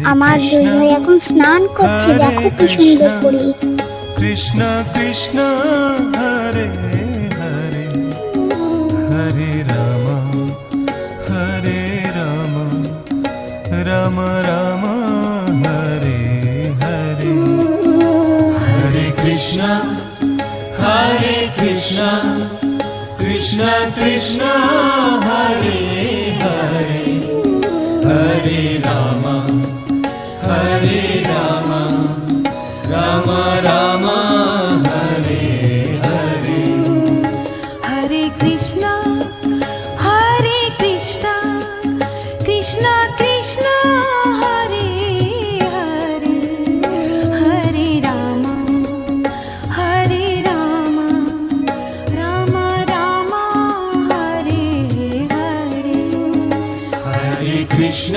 আমার দুই ভাই এখন স্নান করছে, দেখো কি সুন্দর করে। কৃষ্ণ কৃষ্ণ হরে হরে হরে রাম রাম রাম হরে হরে হরে কৃষ্ণ কৃষ্ণ কৃষ্ণ হরে হরে হরে রাম রাম রাম হরে হরে হরে কৃষ্ণ কৃষ্ণ কৃষ্ণ হরে হরে হরে রাম রাম রাম হরে হরে হরে কৃষ্ণ